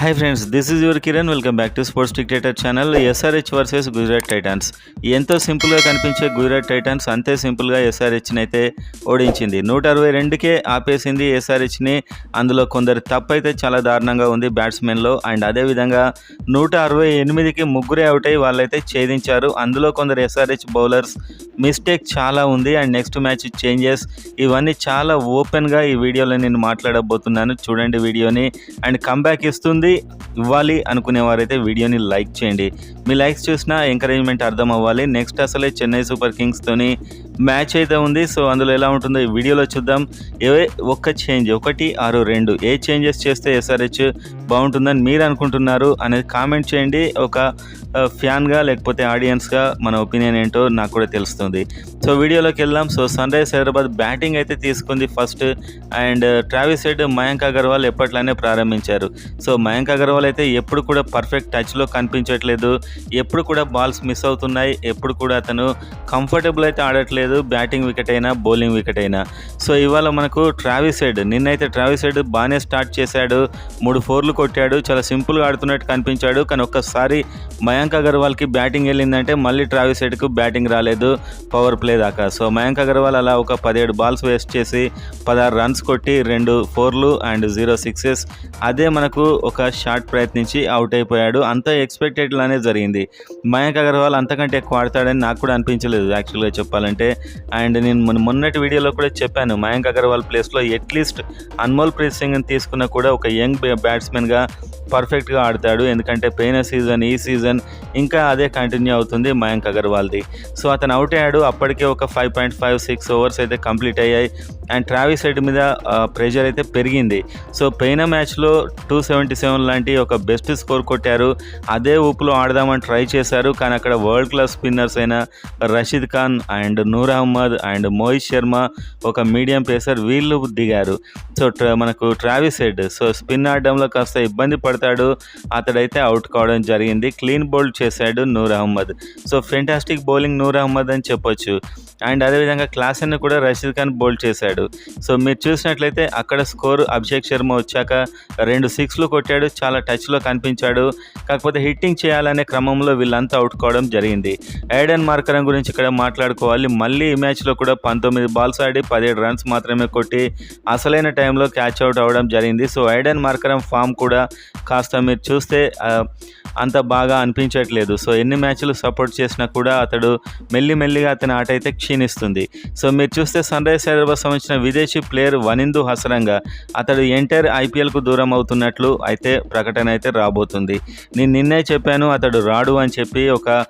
Hi friends, this is your Kiran. Welcome back to sports dictator channel. SRH versus Gujarat Titans. ఎంతో సింపుల్గా కనిపించే Gujarat Titans అంతే సింపుల్గా ఎస్ఆర్హెచ్ని అయితే ఓడించింది. 162కే ఆపేసింది ఎస్ఆర్హెచ్ని. అందులో కొందరు తప్పు అయితే చాలా దారుణంగా ఉంది బ్యాట్స్మెన్లో. అండ్ అదేవిధంగా 168కి ముగ్గురే అవుట్ అయ్యి వాళ్ళైతే ఛేదించారు. అందులో కొందరు ఎస్ఆర్హెచ్ బౌలర్స్ మిస్టేక్ చాలా ఉంది. అండ్ నెక్స్ట్ మ్యాచ్ చేంజెస్ ఇవన్నీ చాలా ఓపెన్గా ఈ వీడియోలో నేను మాట్లాడబోతున్నాను. చూడండి వీడియోని. అండ్ కంబ్యాక్ ఇవ్వాలి అనుకునేవారైతే వీడియోని లైక్ చేయండి. మీ లైక్స్ చూసినా ఎంకరేజ్మెంట్ అర్థం అవ్వాలి. నెక్స్ట్ అసలే చెన్నై సూపర్ కింగ్స్తోని మ్యాచ్ అయితే ఉంది. సో అందులో ఎలా ఉంటుందో ఈ వీడియోలో చూద్దాం. ఒక్క చేంజ్ 1-6-2 ఏ చేంజెస్ చేస్తే ఎస్ఆర్హెచ్ బాగుంటుందని మీరు అనుకుంటున్నారు అనేది కామెంట్ చేయండి. ఒక ఫ్యాన్గా లేకపోతే ఆడియన్స్గా మన ఒపీనియన్ ఏంటో నాకు కూడా తెలుస్తుంది. సో వీడియోలోకి వెళ్దాం. So sun Risers Hyderabad batting అయితే తీసుకుంది first. And Travis Head, Mayank Agarwal ఎప్పట్లానే ప్రారంభించారు. సో మయాంక్ అగర్వాల్ అయితే ఎప్పుడు కూడా పర్ఫెక్ట్ టచ్లో కనిపించట్లేదు. ఎప్పుడు కూడా బాల్స్ మిస్ అవుతున్నాయి. ఎప్పుడు కూడా అతను కంఫర్టబుల్ అయితే ఆడట్లేదు, బ్యాటింగ్ వికెట్ అయినా బౌలింగ్ వికెట్ అయినా. సో ఇవాళ మనకు ట్రావిస్ హెడ్, నిన్నైతే ట్రావిస్ హెడ్ బాగానే స్టార్ట్ చేశాడు. 3 4లు కొట్టాడు. చాలా సింపుల్గా ఆడుతున్నట్టు కనిపించాడు. కానీ ఒక్కసారి మయాంక్ అగర్వాల్కి బ్యాటింగ్ వెళ్ళిందంటే మళ్ళీ ట్రావిస్ హెడ్కు బ్యాటింగ్ రాలేదు పవర్ ప్లే దాకా. సో మయాంక్ అగర్వాల్ అలా ఒక 17 బాల్స్ వేస్ట్ చేసి 16 రన్స్ కొట్టి 2 4లు అండ్ 0 6s. అదే మనకు ఒక షాట్ ప్రయత్నించి అవుట్ అయిపోయాడు. అంత ఎక్స్పెక్టెడ్ లానే జరిగింది. మయాంక్ అగర్వాల్ అంతకంటే ఎక్కువ ఆడతాడని నాకు కూడా అనిపించలేదు యాక్చువల్గా చెప్పాలంటే. అండ్ నేను మొన్నటి వీడియోలో కూడా చెప్పాను, మయాంక్ అగర్వాల్ ప్లేస్లో అట్లీస్ట్ అన్మోల్ ప్రీత్ సింగ్ని తీసుకున్నా కూడా ఒక యంగ్ బ్యాట్స్మెన్గా పర్ఫెక్ట్గా ఆడతాడు. ఎందుకంటే పోయిన సీజన్ ఈ సీజన్ ఇంకా అదే కంటిన్యూ అవుతుంది మయాంక్ అగర్వాల్ది. సో అతను అవుట్ అయ్యాడు. అప్పటికే ఒక 5.56 ఓవర్స్ అయితే కంప్లీట్ అయ్యాయి. అండ్ ట్రావిస్ హెడ్ మీద ప్రెషర్ అయితే పెరిగింది. సో పోయిన మ్యాచ్లో 277 లాంటి ఒక బెస్ట్ స్కోర్ కొట్టారు. అదే ఊపులో ఆడదామని ట్రై చేశారు. కానీ అక్కడ వరల్డ్ క్లాస్ స్పిన్నర్స్ అయిన రషీద్ ఖాన్ అండ్ నూర్ అహ్మద్ అండ్ మోహిత్ శర్మ, ఒక మీడియం పేసర్, వీళ్ళు దిగారు. సో మనకు ట్రావిస్ హెడ్ సో స్పిన్ ఆడడంలో కాస్త ఇబ్బంది పడతాడు. అతడైతే అవుట్ కావడం జరిగింది. క్లీన్ బౌల్డ్ చేశాడు Noor Ahmad. So fantastic bowling Noor Ahmad అని చెప్పొచ్చు. అండ్ అదేవిధంగా క్లాసెన్ కూడా రషీద్ ఖాన్ బౌల్డ్ చేశాడు. సో మీరు చూసినట్లయితే అక్కడ స్కోర్ అభిషేక్ శర్మ వచ్చాక 2 6లు కొట్టాడు. చాలా టచ్లో కనిపించాడు. కాకపోతే హిట్టింగ్ చేయాలనే క్రమంలో వీళ్ళంతా అవుట్ కావడం జరిగింది. ఎయిడెన్ మార్కరమ్ గురించి ఇక్కడ మాట్లాడుకోవాలి. మళ్ళీ ఈ మ్యాచ్లో కూడా 19 బాల్స్ ఆడి 17 రన్స్ మాత్రమే కొట్టి అసలైన టైంలో క్యాచ్ అవుట్ అవ్వడం జరిగింది. సో ఎయిడెన్ మార్కరమ్ ఫామ్ కూడా కాస్త మీరు చూస్తే అంత బాగా అనిపించట్లేదు. సో ఎన్ని మ్యాచ్లు సపోర్ట్ చేసినా కూడా అతడు మెల్లిమెల్లిగా అతని ఆట అయితే క్షీణిస్తుంది. సో మీరు చూస్తే సన్ రైజర్స్ హైదరాబాద్ సంబంధించిన విదేశీ ప్లేయర్ వనిందు హసరంగా అతడు ఎంటైర్ ఐపీఎల్కు దూరం అవుతున్నట్లు అయితే ప్రకటన అయితే రాబోతుంది. నేను నిన్నే చెప్పాను అతడు రాడు అని చెప్పి. ఒక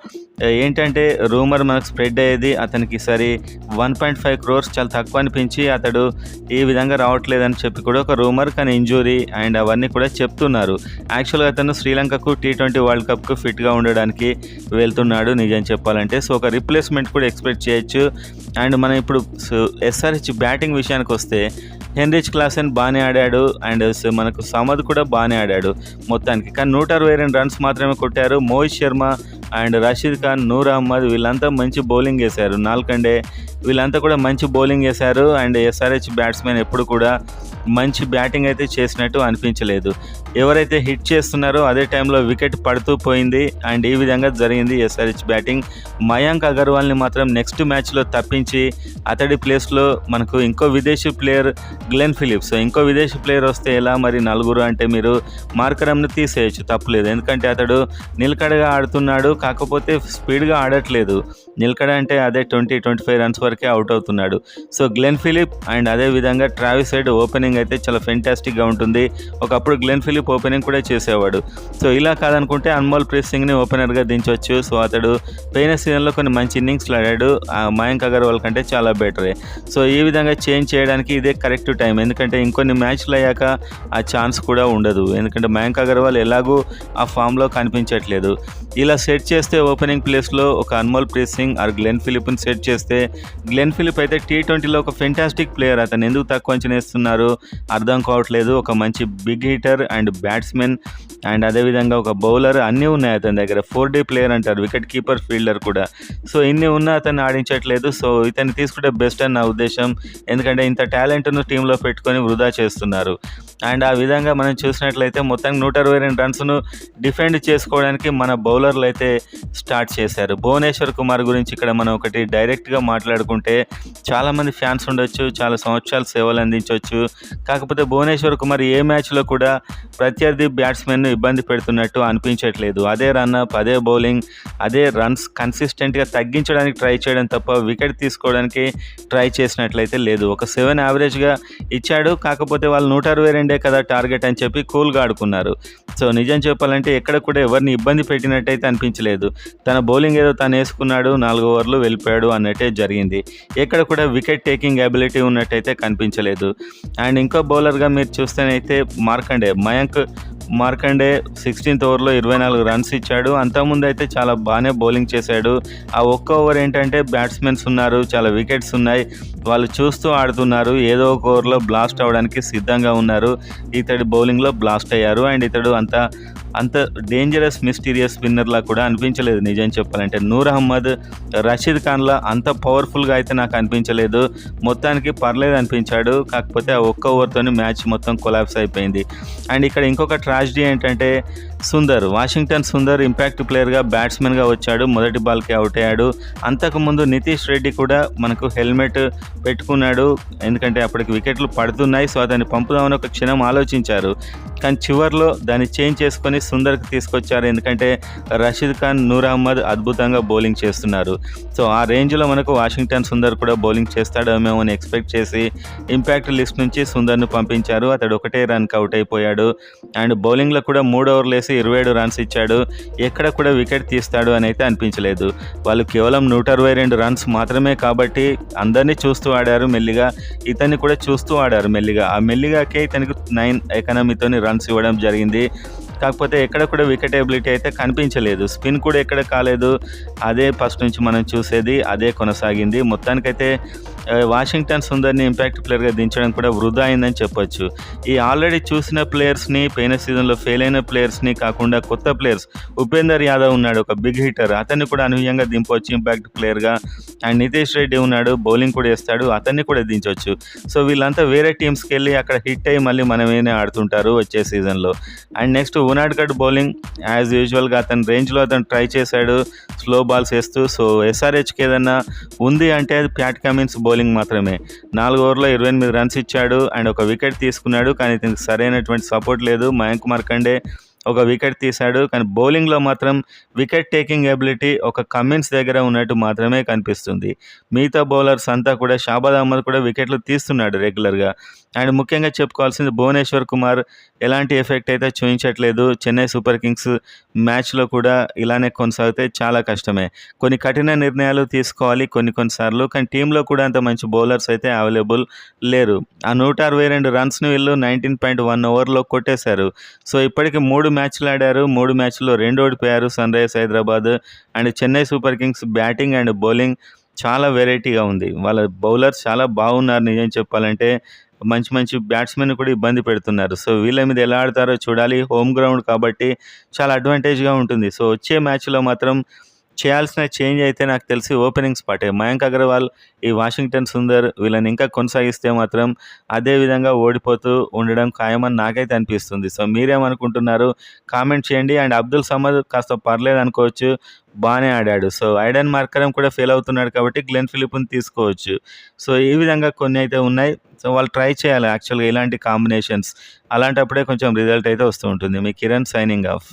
ఏంటంటే రూమర్ మనకు స్ప్రెడ్ అయ్యేది, అతనికి సరి 1.5 crores చాలా తక్కువ అనిపించి అతడు ఈ విధంగా రావట్లేదని చెప్పి కూడా ఒక రూమర్. కానీ ఇంజురీ అండ్ అవన్నీ కూడా చెప్తున్నారు. యాక్చువల్గా అతను శ్రీలంకకు T20 వరల్డ్ కప్కు ఫిట్గా ఉండడానికి వెళ్తున్నాడు నిజం చెప్పాలంటే. సో ఒక రిప్లేస్మెంట్ కూడా ఎక్స్పెక్ట్ చేయొచ్చు. అండ్ మనం ఇప్పుడు ఎస్ఆర్హెచ్ బ్యాటింగ్ విషయానికి వస్తే హెన్రిచ్ క్లాసెన్ బాగానే ఆడాడు. అండ్ మనకు సమద్ కూడా బాగానే ఆడాడు మొత్తానికి. కానీ 162 రన్స్ మాత్రమే కొట్టారు. మోహిత్ శర్మ అండ్ రషీద్ ఖాన్, నూర్ అహ్మద్ వీళ్ళంతా మంచి బౌలింగ్ వేశారు. నాల్కండే వీళ్ళంతా కూడా మంచి బౌలింగ్ వేశారు. అండ్ ఎస్ఆర్హెచ్ బ్యాట్స్మెన్ ఎప్పుడు కూడా మంచి బ్యాటింగ్ అయితే చేసినట్టు అనిపించలేదు. ఎవరైతే హిట్ చేస్తున్నారో అదే టైంలో వికెట్ పడుతూ పోయింది. అండ్ ఈ విధంగా జరిగింది ఎస్ఆర్హెచ్ బ్యాటింగ్. మయాంక్ అగర్వాల్ని మాత్రం నెక్స్ట్ మ్యాచ్లో తప్పించి అతడి ప్లేస్లో మనకు ఇంకో విదేశీ ప్లేయర్ గ్లెన్ ఫిలిప్స్, ఇంకో విదేశీ ప్లేయర్ వస్తే ఎలా మరి నలుగురు అంటే మీరు మార్కరమ్ని తీసేయచ్చు, తప్పలేదు. ఎందుకంటే అతడు నిలకడగా ఆడుతున్నాడు. కాకపోతే స్పీడ్గా ఆడట్లేదు. నిలకడ అంటే అదే 20-25 రన్స్ వరకే అవుట్ అవుతున్నాడు. సో గ్లెన్ ఫిలిప్ అండ్ అదేవిధంగా ట్రావిస్ హెడ్ ఓపెనింగ్ అయితే చాలా ఫెంటాస్టిక్గా ఉంటుంది. ఒకప్పుడు గ్లెన్ ఫిలిప్ ఓపెనింగ్ కూడా చేసేవాడు. సో ఇలా కాదనుకుంటే అన్మోల్ ప్రీత్ సింగ్ని ఓపెనర్గా దించవచ్చు. సో అతడు పోయిన సీజన్లో కొన్ని మంచి ఇన్నింగ్స్లు ఆడాడు. మయాంక్ అగర్వాల్ కంటే చాలా బెటరే. సో ఈ విధంగా చేంజ్ చేయడానికి ఇదే కరెక్ట్ టైం. ఎందుకంటే ఇంకొన్ని మ్యాచ్లు అయ్యాక ఆ ఛాన్స్ కూడా ఉండదు. ఎందుకంటే మయాంక్ అగర్వాల్ ఎలాగూ ఆ ఫామ్లో కనిపించట్లేదు. ఇలా సెట్ చేస్తే ఓపెనింగ్ ప్లేస్లో ఒక Anmolpreet Singh or Glenn ఫిలిప్ని సెట్ చేస్తే, గ్లెన్ ఫిలిప్ అయితే T20లో ఒక ఫెంటాస్టిక్ ప్లేయర్. అతను ఎందుకు తక్కువ అంచనా వేస్తున్నారు అర్థం కావట్లేదు. ఒక మంచి big hitter and and batsmen and అదేవిధంగా ఒక బౌలర్ అన్నీ ఉన్నాయి అతని దగ్గర. 4D ప్లేయర్ అంటారు, వికెట్ కీపర్, ఫీల్డర్ కూడా. సో ఇన్ని ఉన్నా అతన్ని ఆడించట్లేదు. సో ఇతన్ని తీసుకుంటే బెస్ట్ అని నా ఉద్దేశం. ఎందుకంటే ఇంత టాలెంట్ను టీంలో పెట్టుకొని వృధా చేస్తున్నారు. అండ్ ఆ విధంగా మనం చూసినట్లయితే మొత్తానికి 162 రన్స్ను డిఫెండ్ చేసుకోవడానికి మన బౌలర్లు అయితే స్టార్ట్ చేశారు. భువనేశ్వర్ కుమార్ గురించి ఇక్కడ మనం ఒకటి డైరెక్ట్గా మాట్లాడుకుంటే చాలామంది ఫ్యాన్స్ ఉండొచ్చు, చాలా సంవత్సరాలు సేవలు అందించవచ్చు. కాకపోతే భువనేశ్వర్ కుమార్ ఏ మ్యాచ్లో కూడా ప్రత్యర్థి బ్యాట్స్మెన్ను ఇబ్బంది పెడుతున్నట్టు అనిపించట్లేదు. అదే రన్అప్, అదే బౌలింగ్, అదే రన్స్ కన్సిస్టెంట్గా తగ్గించడానికి ట్రై చేయడం తప్ప వికెట్ తీసుకోవడానికి ట్రై చేసినట్లయితే లేదు. ఒక 7 యావరేజ్గా ఇచ్చాడు. కాకపోతే వాళ్ళు 162 కదా టార్గెట్ అని చెప్పి కూల్గా ఆడుకున్నారు. సో నిజం చెప్పాలంటే ఎక్కడ కూడా ఎవరిని ఇబ్బంది పెట్టినట్టయితే అనిపించలేదు. తన బౌలింగ్ ఏదో తను వేసుకున్నాడు, 4 ఓవర్లు వెళ్ళిపోయాడు అన్నట్టే జరిగింది. ఎక్కడ కూడా వికెట్ టేకింగ్ అబిలిటీ ఉన్నట్టయితే కనిపించలేదు. అండ్ ఇంకో బౌలర్గా మీరు చూస్తేనైతే మయాంక్ మార్కండే 16th ఓవర్లో 24 రన్స్ ఇచ్చాడు. అంతకుముందు అయితే చాలా బాగానే బౌలింగ్ చేశాడు. ఆ ఒక్క ఓవర్ ఏంటంటే బ్యాట్స్మెన్స్ ఉన్నారు, చాలా వికెట్స్ ఉన్నాయి, వాళ్ళు చూస్తూ ఆడుతున్నారు, ఏదో ఒక ఓవర్లో బ్లాస్ట్ అవ్వడానికి సిద్ధంగా ఉన్నారు. ఇతడి బౌలింగ్లో బ్లాస్ట్ అయ్యారు. అండ్ ఇతడు అంత డేంజరస్ మిస్టీరియస్ స్పిన్నర్లా కూడా అనిపించలేదు నిజం చెప్పాలంటే. నూర్ అహ్మద్, రషీద్ ఖాన్లా అంత పవర్ఫుల్గా అయితే నాకు అనిపించలేదు. మొత్తానికి పర్లేదు అనిపించాడు. కాకపోతే ఆ ఒక్క ఓవర్తోనే మ్యాచ్ మొత్తం కొలాప్స్ అయిపోయింది. అండ్ ఇక్కడ ఇంకొక ట్రాజడీ ఏంటంటే వాషింగ్టన్ సుందర్ ఇంపాక్ట్ ప్లేయర్గా బ్యాట్స్మెన్గా వచ్చాడు. మొదటి బాల్కి అవుట్ అయ్యాడు. అంతకుముందు నితీష్ రెడ్డి కూడా మనకు హెల్మెట్ పెట్టుకున్నాడు, ఎందుకంటే అప్పటికి వికెట్లు పడుతున్నాయి. సో అతన్ని పంపుదామని ఒక క్షణం ఆలోచించారు. కానీ చివర్లో దాన్ని చేంజ్ చేసుకొని సుందర్కి తీసుకొచ్చారు. ఎందుకంటే రషీద్ ఖాన్, నూర్ అహ్మద్ అద్భుతంగా బౌలింగ్ చేస్తున్నారు. సో ఆ రేంజ్లో మనకు వాషింగ్టన్ సుందర్ కూడా బౌలింగ్ చేస్తాడేమో అని ఎక్స్పెక్ట్ చేసి ఇంపాక్ట్ లిస్ట్ నుంచి సుందర్ను పంపించారు. అతడు ఒకటే రన్కి అవుట్ అయిపోయాడు. అండ్ బౌలింగ్లో కూడా 3 ఓవర్లు వేసి 27 రన్స్ ఇచ్చాడు. ఎక్కడ కూడా వికెట్ తీస్తాడు అని అయితే అనిపించలేదు. వాళ్ళు కేవలం 162 రన్స్ మాత్రమే కాబట్టి అందరినీ చూస్తూ ఆడారు మెల్లిగా. ఇతన్ని కూడా చూస్తూ ఆడారు మెల్లిగా. ఆ మెల్లిగాకే ఇతనికి 9 ఎకానమీతోని రన్స్ ఇవ్వడం జరిగింది. కాకపోతే ఎక్కడ కూడా వికెట్ ఎబిలిటీ అయితే కనిపించలేదు. స్పిన్ కూడా ఎక్కడ కాలేదు. అదే ఫస్ట్ నుంచి మనం చూసేది అదే కొనసాగింది. మొత్తానికైతే వాషింగ్టన్ సుందర్ని ఇంపాక్ట్ ప్లేయర్గా దించడం కూడా వృధా అయిందని చెప్పొచ్చు. ఈ ఆల్రెడీ చూసిన ప్లేయర్స్ని, పోయిన సీజన్లో ఫెయిల్ అయిన ప్లేయర్స్ని కాకుండా కొత్త ప్లేయర్స్, ఉపేందర్ యాదవ్ ఉన్నాడు, ఒక బిగ్ హిటర్, అతన్ని కూడా అనూహ్యంగా దింపవచ్చు ఇంపాక్ట్ ప్లేయర్గా. అండ్ నితీష్ రెడ్డి ఉన్నాడు, బౌలింగ్ కూడా వేస్తాడు, అతన్ని కూడా దించవచ్చు. సో వీళ్ళంతా వేరే టీమ్స్కి వెళ్ళి అక్కడ హిట్ అయ్యి మళ్ళీ మనమేనే ఆడుతుంటారు వచ్చే సీజన్లో. అండ్ నెక్స్ట్ ఉనాడ్కట్ బౌలింగ్ యాజ్ యూజువల్గా అతని రేంజ్లో అతను ట్రై చేశాడు, స్లో బాల్స్ వేస్తూ. సో ఎస్ఆర్హెచ్కి ఏదన్నా ఉంది అంటే అది ప్యాట్ కమిన్స్ బౌలింగ్ మాత్రమే. 4 ఓవర్లో 28 రన్స్ ఇచ్చాడు అండ్ ఒక వికెట్ తీసుకున్నాడు. కానీ దీనికి సరైనటువంటి సపోర్ట్ లేదు. మయాంక్ మార్కండే ఒక వికెట్ తీశాడు. కానీ బౌలింగ్లో మాత్రం వికెట్ టేకింగ్ ఎబిలిటీ ఒక కమిన్స్ దగ్గర ఉన్నట్టు మాత్రమే కనిపిస్తుంది. మిగతా బౌలర్స్ అంతా కూడా, షాబాద్ అహ్మద్ కూడా వికెట్లు తీస్తున్నాడు రెగ్యులర్గా. అండ్ ముఖ్యంగా చెప్పుకోవాల్సింది భువనేశ్వర్ కుమార్ ఎలాంటి ఎఫెక్ట్ అయితే చూపించట్లేదు. చెన్నై సూపర్ కింగ్స్ మ్యాచ్లో కూడా ఇలానే కొనసాగితే చాలా కష్టమే. కొన్ని కఠిన నిర్ణయాలు తీసుకోవాలి కొన్నిసార్లు. కానీ టీంలో కూడా అంత మంచి బౌలర్స్ అయితే అవైలబుల్ లేరు. ఆ 162 రన్స్ను వీళ్ళు 19.1 ఓవర్లో కొట్టేశారు. సో ఇప్పటికి 3 మ్యాచ్లు ఆడారు. 3 మ్యాచ్ల్లో 2 ఓడిపోయారు. Sun Risers Hyderabad and Chennai super kings batting and bowling చాలా వెరైటీగా ఉంది. వాళ్ళ బౌలర్స్ చాలా బాగున్నారు నిజం చెప్పాలంటే. మంచి బ్యాట్స్మెన్ కూడా ఇబ్బంది పెడుతున్నారు. సో వీళ్ళ మీద ఎలా ఆడతారో చూడాలి. హోమ్ గ్రౌండ్ కాబట్టి చాలా అడ్వాంటేజ్గా ఉంటుంది. సో వచ్చే మ్యాచ్లో మాత్రం చేయాల్సిన చేంజ్ అయితే నాకు తెలిసి ఓపెనింగ్ స్పాటే. మయాంక్ అగర్వాల్, ఈ వాషింగ్టన్ సుందర్ వీళ్ళని ఇంకా కొనసాగిస్తే మాత్రం అదే విధంగా ఓడిపోతూ ఉండడం ఖాయమని నాకైతే అనిపిస్తుంది. సో మీరేమనుకుంటున్నారు కామెంట్ చేయండి. అండ్ అబ్దుల్ సమద్ కాస్త పర్లేదు అనుకోవచ్చు, బాగానే ఆడాడు. సో ఐడెన్ మార్కరం కూడా ఫెయిల్ అవుతున్నాడు కాబట్టి గ్లెన్ ఫిలిప్ని తీసుకోవచ్చు. సో ఈ విధంగా కొన్ని అయితే ఉన్నాయి. సో వాళ్ళు ట్రై చేయాలి యాక్చువల్గా ఇలాంటి కాంబినేషన్స్. అలాంటప్పుడే కొంచెం రిజల్ట్ అయితే వస్తూ ఉంటుంది. మీ కిరణ్ సైనింగ్ ఆఫ్.